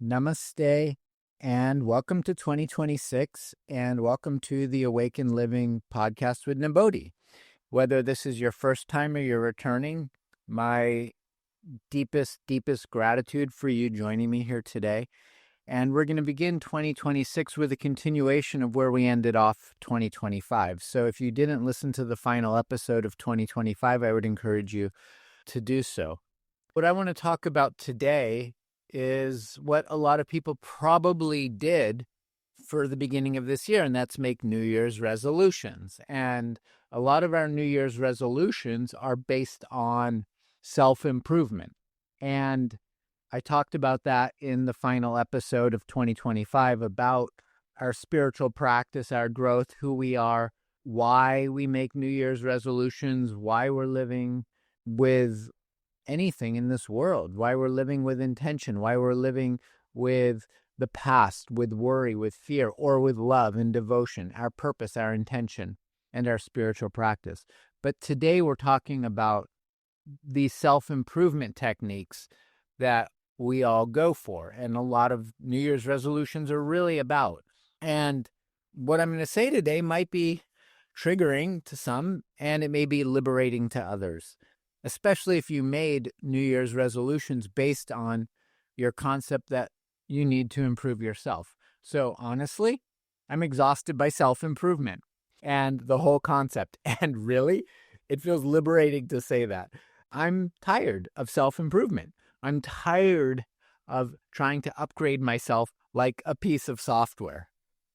Namaste, and welcome to 2026, and welcome to the Awaken Living podcast with Nibodhi. Whether this is your first time or you're returning, my deepest gratitude for you joining me here today. And we're going to begin 2026 with a continuation of where we ended off 2025. So if you didn't listen to the final episode of 2025, I would encourage you to do so. What I want to talk about today is what a lot of people probably did for the beginning of this year, and that's make New Year's resolutions. And a lot of our New Year's resolutions are based on self-improvement. And I talked about that in the final episode of 2025 about our spiritual practice, our growth, who we are, why we make New Year's resolutions, why we're living with anything in this world, why we're living with intention, why we're living with the past, with worry, with fear, or with love and devotion, our purpose, our intention, and our spiritual practice. But today we're talking about these self-improvement techniques that we all go for, and a lot of New Year's resolutions are really about. And what I'm going to say today might be triggering to some, and it may be liberating to others, especially if you made New Year's resolutions based on your concept that you need to improve yourself. So honestly, I'm exhausted by self-improvement and the whole concept. And really, it feels liberating to say that. I'm tired of self-improvement. I'm tired of trying to upgrade myself like a piece of software.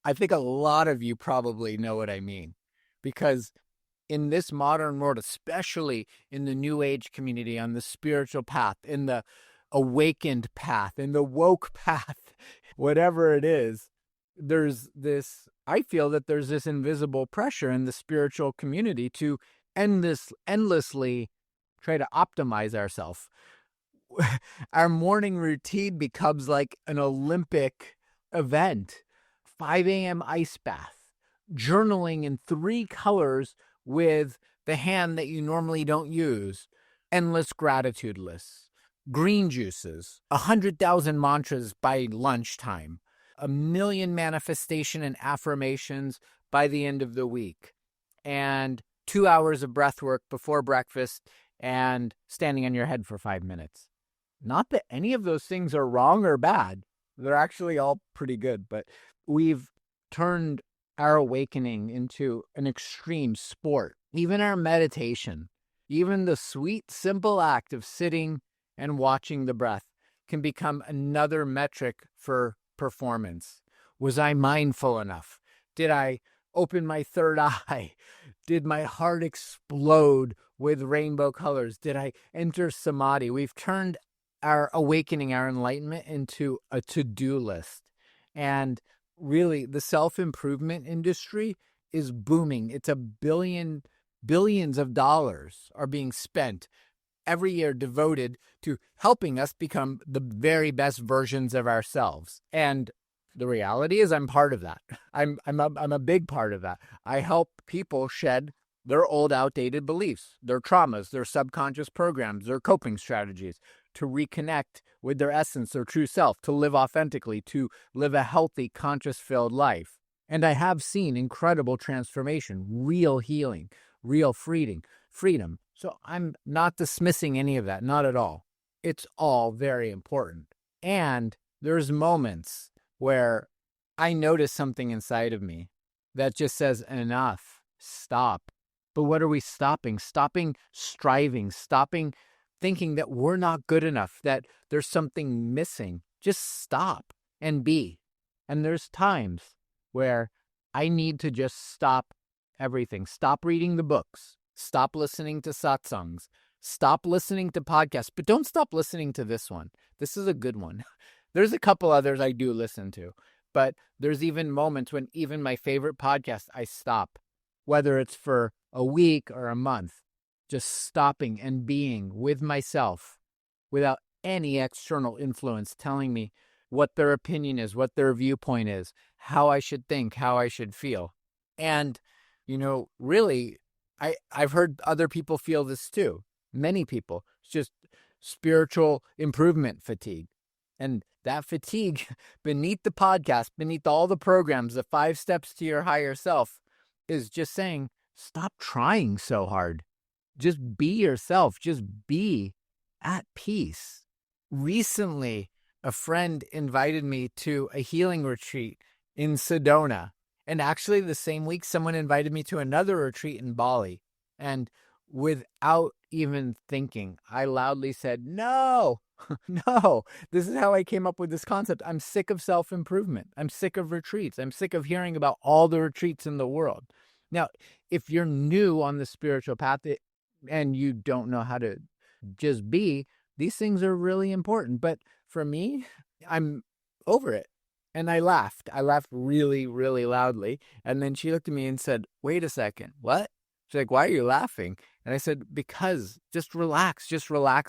I think a lot of you probably know what I mean, because in this modern world, especially in the New Age community, on the spiritual path, in the awakened path, in the woke path, whatever it is, I feel that there's this invisible pressure in the spiritual community to endlessly try to optimize ourselves. Our morning routine becomes like an Olympic event. 5 a.m. ice bath, journaling in 3 colors with the hand that you normally don't use, endless gratitude lists, green juices, 100,000 mantras by lunchtime, 1,000,000 manifestation and affirmations by the end of the week, and 2 hours of breath work before breakfast and standing on your head for 5 minutes. Not that any of those things are wrong or bad. They're actually all pretty good, but we've turned our awakening into an extreme sport. Even our meditation, even the sweet, simple act of sitting and watching the breath can become another metric for performance. Was I mindful enough? Did I open my third eye? Did my heart explode with rainbow colors? Did I enter samadhi? We've turned our awakening, our enlightenment into a to-do list. And really, the self-improvement industry is booming. It's billions of dollars are being spent every year devoted to helping us become the very best versions of ourselves. And the reality is I'm part of that. I'm a big part of that. I help people shed their old outdated beliefs, their traumas, their subconscious programs, their coping strategies, to reconnect with their essence, their true self, to live authentically, to live a healthy, conscious-filled life. And I have seen incredible transformation, real healing, real freedom. So I'm not dismissing any of that, not at all. It's all very important. And there's moments where I notice something inside of me that just says, enough, stop. But what are we stopping? Stopping striving, stopping thinking that we're not good enough, that there's something missing. Just stop and be. And there's times where I need to just stop everything. Stop reading the books. Stop listening to satsangs. Stop listening to podcasts. But don't stop listening to this one. This is a good one. There's a couple others I do listen to. But there's even moments when even my favorite podcast, I stop. Whether it's for a week or a month. Just stopping and being with myself without any external influence telling me what their opinion is, what their viewpoint is, how I should think, how I should feel. And, really, I've heard other people feel this too. Many people. It's just spiritual improvement fatigue. And that fatigue beneath the podcast, beneath all the programs, the 5 steps to your higher self, is just saying, stop trying so hard. Just be yourself. Just be at peace. Recently, a friend invited me to a healing retreat in Sedona. And actually, the same week, someone invited me to another retreat in Bali. And without even thinking, I loudly said, no, no. This is how I came up with this concept. I'm sick of self-improvement. I'm sick of retreats. I'm sick of hearing about all the retreats in the world. Now, if you're new on the spiritual path and you don't know how to just be, these things are really important. But for me, I'm over it. And I laughed. I laughed really, really loudly. And then she looked at me and said, wait a second, what? She's like, why are you laughing? And I said, because just relax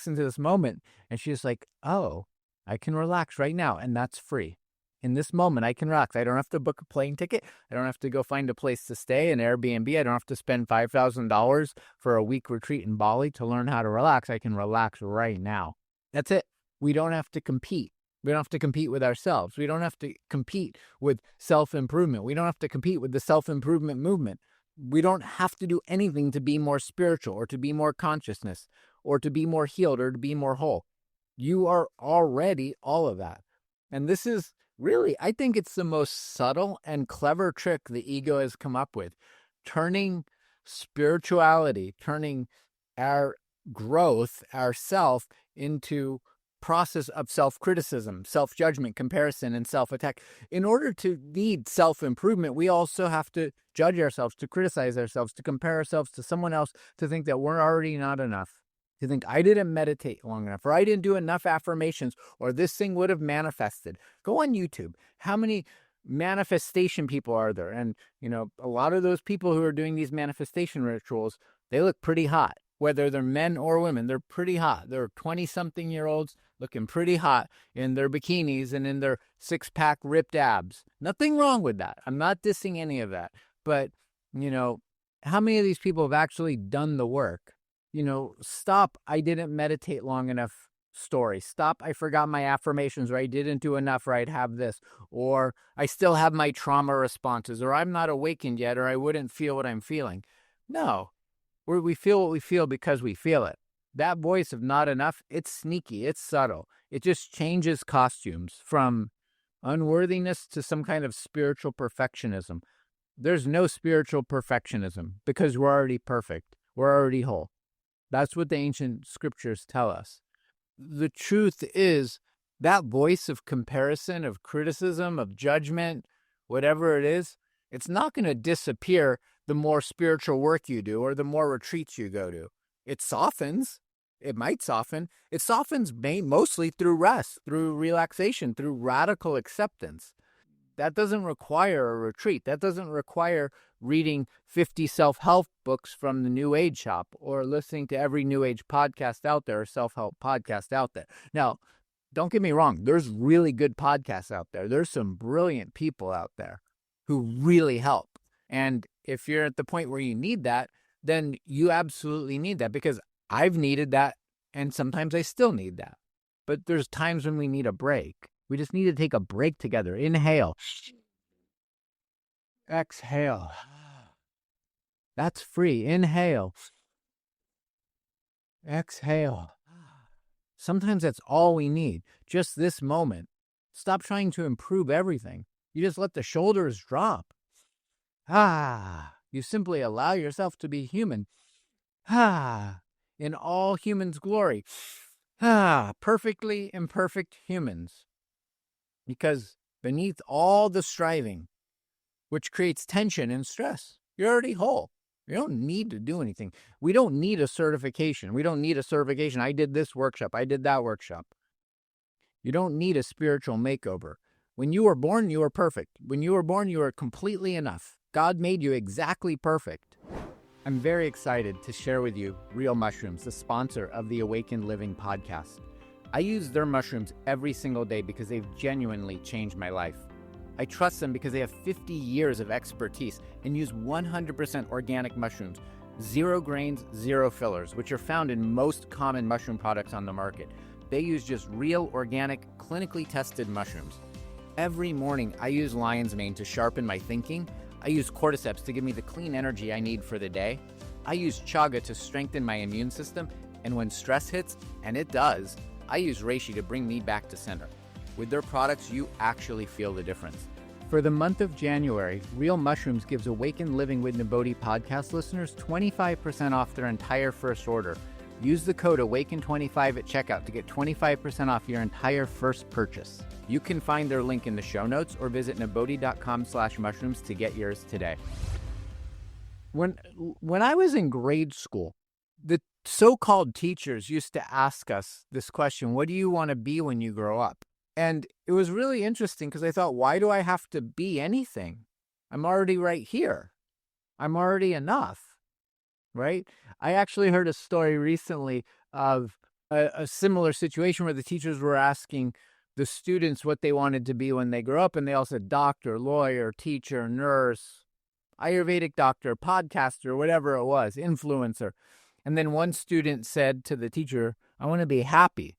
into this moment. And she's like, oh, I can relax right now. And that's free. In this moment, I can relax. I don't have to book a plane ticket. I don't have to go find a place to stay, an Airbnb. I don't have to spend $5,000 for a week retreat in Bali to learn how to relax. I can relax right now. That's it. We don't have to compete. We don't have to compete with ourselves. We don't have to compete with self-improvement. We don't have to compete with the self-improvement movement. We don't have to do anything to be more spiritual or to be more consciousness or to be more healed or to be more whole. You are already all of that. And this is really, I think it's the most subtle and clever trick the ego has come up with, turning spirituality, turning our growth, our self, into process of self-criticism, self-judgment, comparison, and self-attack. In order to need self-improvement, we also have to judge ourselves, to criticize ourselves, to compare ourselves to someone else, to think that we're already not enough, to think I didn't meditate long enough, or I didn't do enough affirmations, or this thing would have manifested. Go on YouTube. How many manifestation people are there? And, a lot of those people who are doing these manifestation rituals, they look pretty hot. Whether they're men or women, they're pretty hot. They're 20-something-year-olds looking pretty hot in their bikinis and in their 6-pack ripped abs. Nothing wrong with that. I'm not dissing any of that. But, how many of these people have actually done the work? Stop, I didn't meditate long enough story. Stop, I forgot my affirmations, or I didn't do enough, or I'd have this, or I still have my trauma responses, or I'm not awakened yet, or I wouldn't feel what I'm feeling. No. We feel what we feel because we feel it. That voice of not enough, it's sneaky, it's subtle. It just changes costumes from unworthiness to some kind of spiritual perfectionism. There's no spiritual perfectionism because we're already perfect. We're already whole. That's what the ancient scriptures tell us. The truth is that voice of comparison, of criticism, of judgment, whatever it is, it's not going to disappear the more spiritual work you do or the more retreats you go to. It softens. It might soften. It softens mostly through rest, through relaxation, through radical acceptance. That doesn't require a retreat. That doesn't require reading 50 self-help books from the New Age shop or listening to every New Age podcast out there or self-help podcast out there. Now, don't get me wrong. There's really good podcasts out there. There's some brilliant people out there who really help. And if you're at the point where you need that, then you absolutely need that, because I've needed that and sometimes I still need that. But there's times when we need a break. We just need to take a break together. Inhale. Exhale. That's free. Inhale. Exhale. Sometimes that's all we need. Just this moment. Stop trying to improve everything. You just let the shoulders drop. You simply allow yourself to be human. In all humans' glory. Perfectly imperfect humans. Because beneath all the striving, which creates tension and stress, you're already whole. You don't need to do anything. We don't need a certification. I did this workshop. I did that workshop. You don't need a spiritual makeover. When you were born, you were perfect. When you were born, you were completely enough. God made you exactly perfect. I'm very excited to share with you Real Mushrooms, the sponsor of the Awakened Living podcast. I use their mushrooms every single day because they've genuinely changed my life. I trust them because they have 50 years of expertise and use 100% organic mushrooms, 0 grains, 0 fillers, which are found in most common mushroom products on the market. They use just real, organic, clinically tested mushrooms. Every morning, I use lion's mane to sharpen my thinking. I use cordyceps to give me the clean energy I need for the day. I use chaga to strengthen my immune system. And when stress hits, and it does, I use reishi to bring me back to center. With their products, you actually feel the difference. For the month of January, Real Mushrooms gives Awaken Living with Nibodhi podcast listeners 25% off their entire first order. Use the code AWAKEN25 at checkout to get 25% off your entire first purchase. You can find their link in the show notes or visit nibodhi.com/mushrooms to get yours today. When I was in grade school, the so-called teachers used to ask us this question: what do you want to be when you grow up? And it was really interesting because I thought, why do I have to be anything? I'm already right here. I'm already enough, right? I actually heard a story recently of a similar situation where the teachers were asking the students what they wanted to be when they grew up, and they all said doctor, lawyer, teacher, nurse, Ayurvedic doctor, podcaster, whatever it was, influencer. And then one student said to the teacher, I want to be happy.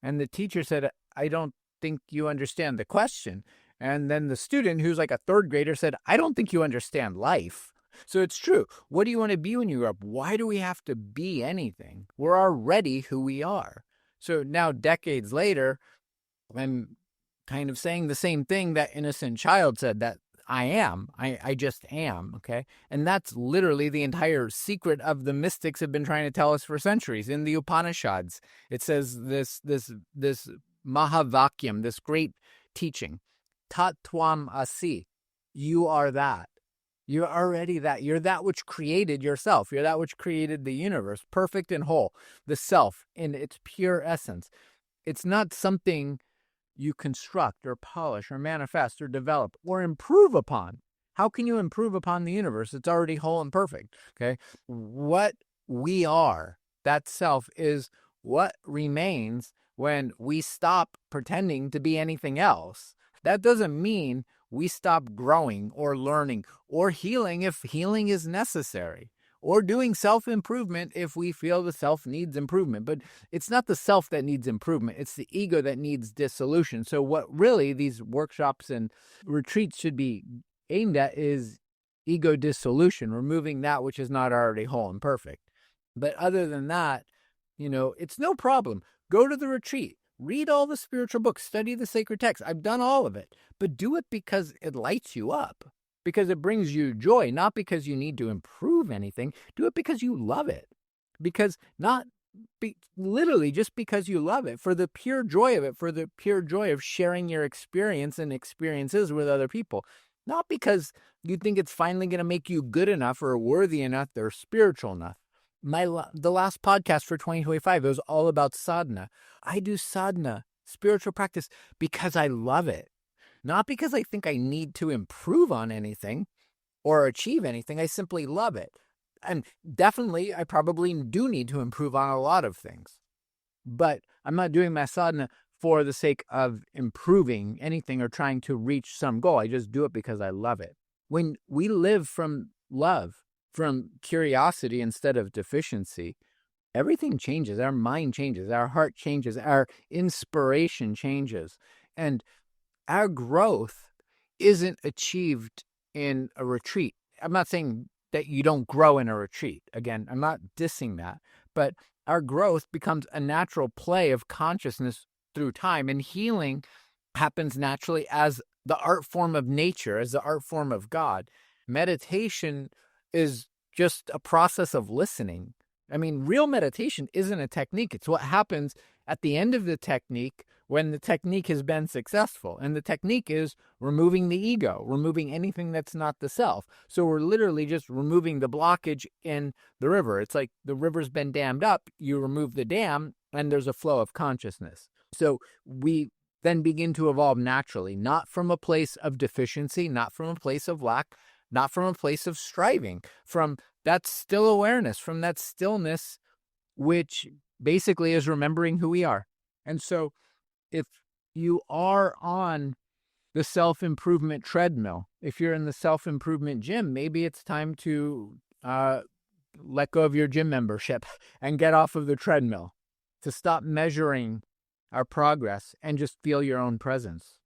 And the teacher said, I don't think you understand the question. And then the student, who's like a third grader, said, I don't think you understand life. So it's true. What do you want to be when you grow up? Why do we have to be anything? We're already who we are. So now, decades later, I'm kind of saying the same thing that innocent child said, that I just am, okay? And that's literally the entire secret of the mystics have been trying to tell us for centuries. In the Upanishads, it says this Mahavakyam, this great teaching, Tat Tvam Asi, you are that. You're already that. You're that which created yourself. You're that which created the universe, perfect and whole, the self in its pure essence. It's not something you construct or polish or manifest or develop or improve upon. How can you improve upon the universe? It's already whole and perfect, okay? What we are, that self, is what remains when we stop pretending to be anything else. That doesn't mean we stop growing or learning or healing if healing is necessary, or doing self-improvement if we feel the self needs improvement. But it's not the self that needs improvement. It's the ego that needs dissolution. So what really these workshops and retreats should be aimed at is ego dissolution, removing that which is not already whole and perfect. But other than that, it's no problem. Go to the retreat. Read all the spiritual books. Study the sacred texts. I've done all of it. But do it because it lights you up. Because it brings you joy, not because you need to improve anything. Do it because you love it. Literally just because you love it, for the pure joy of it, for the pure joy of sharing your experience and experiences with other people. Not because you think it's finally going to make you good enough or worthy enough or spiritual enough. The last podcast for 2025, it was all about sadhana. I do sadhana, spiritual practice, because I love it. Not because I think I need to improve on anything or achieve anything. I simply love it. And definitely, I probably do need to improve on a lot of things. But I'm not doing my sadhana for the sake of improving anything or trying to reach some goal. I just do it because I love it. When we live from love, from curiosity instead of deficiency, everything changes. Our mind changes. Our heart changes. Our inspiration changes. And our growth isn't achieved in a retreat. I'm not saying that you don't grow in a retreat. Again, I'm not dissing that. But our growth becomes a natural play of consciousness through time. And healing happens naturally as the art form of nature, as the art form of God. Meditation is just a process of listening. I mean, real meditation isn't a technique. It's what happens at the end of the technique when the technique has been successful. And the technique is removing the ego, removing anything that's not the self. So we're literally just removing the blockage in the river. It's like the river's been dammed up. You remove the dam and there's a flow of consciousness. So we then begin to evolve naturally, not from a place of deficiency, not from a place of lack, not from a place of striving, from that still awareness, from that stillness, which basically is remembering who we are. And so if you are on the self-improvement treadmill, if you're in the self-improvement gym, maybe it's time to let go of your gym membership and get off of the treadmill. to stop measuring our progress and just feel your own presence,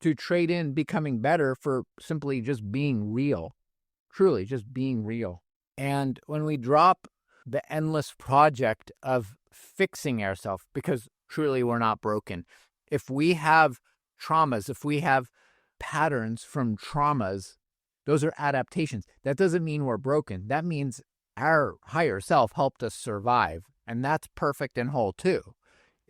to trade in becoming better for simply just being real, truly just being real. And when we drop the endless project of fixing ourselves, because truly we're not broken. If we have traumas, if we have patterns from traumas, those are adaptations. That doesn't mean we're broken. That means our higher self helped us survive, and that's perfect and whole too.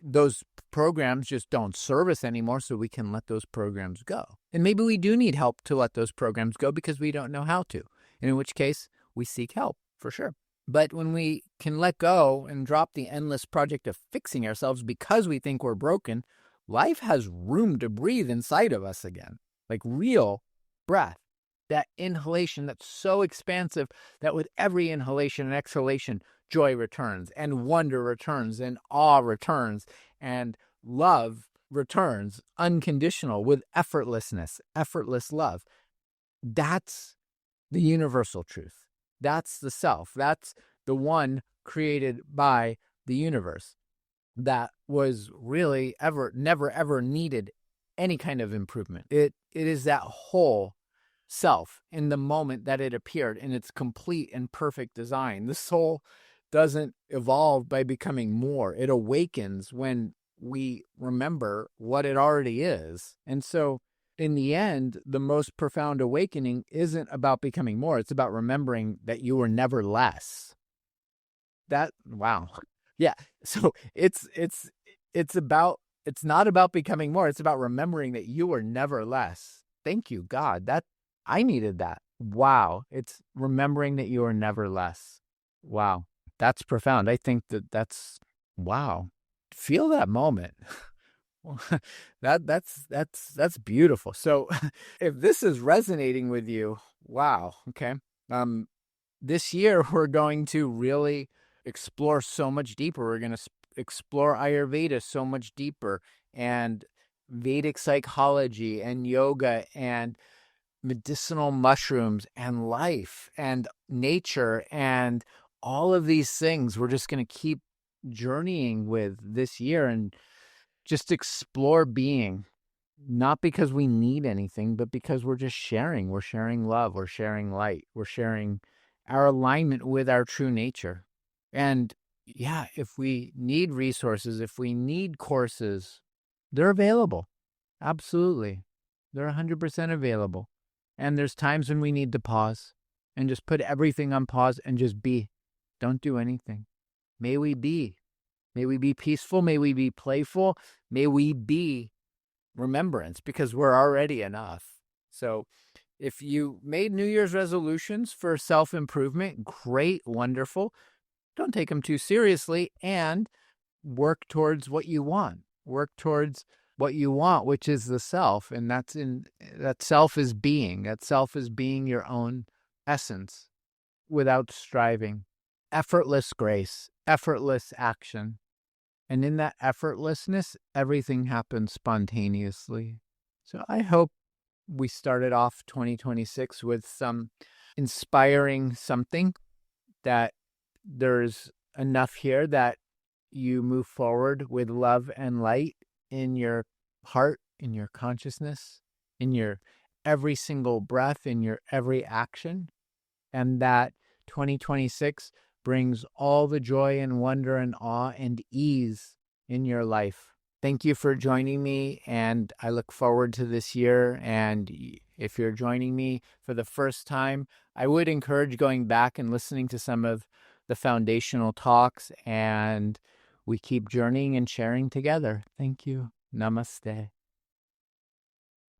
Those programs just don't serve us anymore, so we can let those programs go. And maybe we do need help to let those programs go because we don't know how to, and in which case we seek help for sure. But when we can let go and drop the endless project of fixing ourselves because we think we're broken, life has room to breathe inside of us again, like real breath. That inhalation that's so expansive that with every inhalation and exhalation, joy returns and wonder returns and awe returns and love returns, unconditional, with effortlessness, effortless love. That's the universal truth. That's the self. That's the one created by the universe that was really never ever needed any kind of improvement. It is that whole self in the moment that it appeared in its complete and perfect design. The soul doesn't evolve by becoming more. It awakens when we remember what it already is. And so in the end, the most profound awakening isn't about becoming more. It's about remembering that you were never less. Wow. Yeah. So it's not about becoming more. It's about remembering that you were never less. Thank you, God. I needed that. Wow. It's remembering that you are never less. Wow. That's profound. I think that's wow. Feel that moment. That's beautiful. So if this is resonating with you, wow. Okay. This year we're going to really explore so much deeper. We're going to explore Ayurveda so much deeper, and Vedic psychology and yoga and medicinal mushrooms and life and nature and all of these things. We're just going to keep journeying with this year and just explore being, not because we need anything, but because we're just sharing. We're sharing love. We're sharing light. We're sharing our alignment with our true nature. And yeah, if we need resources, if we need courses, they're available. Absolutely. They're 100% available. And there's times when we need to pause and just put everything on pause and just be. Don't do anything. May we be. May we be peaceful. May we be playful. May we be remembrance, because we're already enough. So if you made New Year's resolutions for self-improvement, great, wonderful. Don't take them too seriously and work towards what you want. Work towards what you want, which is the self. And that self is being. That self is being your own essence without striving. Effortless grace, effortless action. And in that effortlessness, everything happens spontaneously. So I hope we started off 2026 with some inspiring something, that there's enough here that you move forward with love and light in your heart, in your consciousness, in your every single breath, in your every action, and that 2026 brings all the joy and wonder and awe and ease in your life. Thank you for joining me, and I look forward to this year. And if you're joining me for the first time, I would encourage going back and listening to some of the foundational talks, and we keep journeying and sharing together. Thank you. Namaste.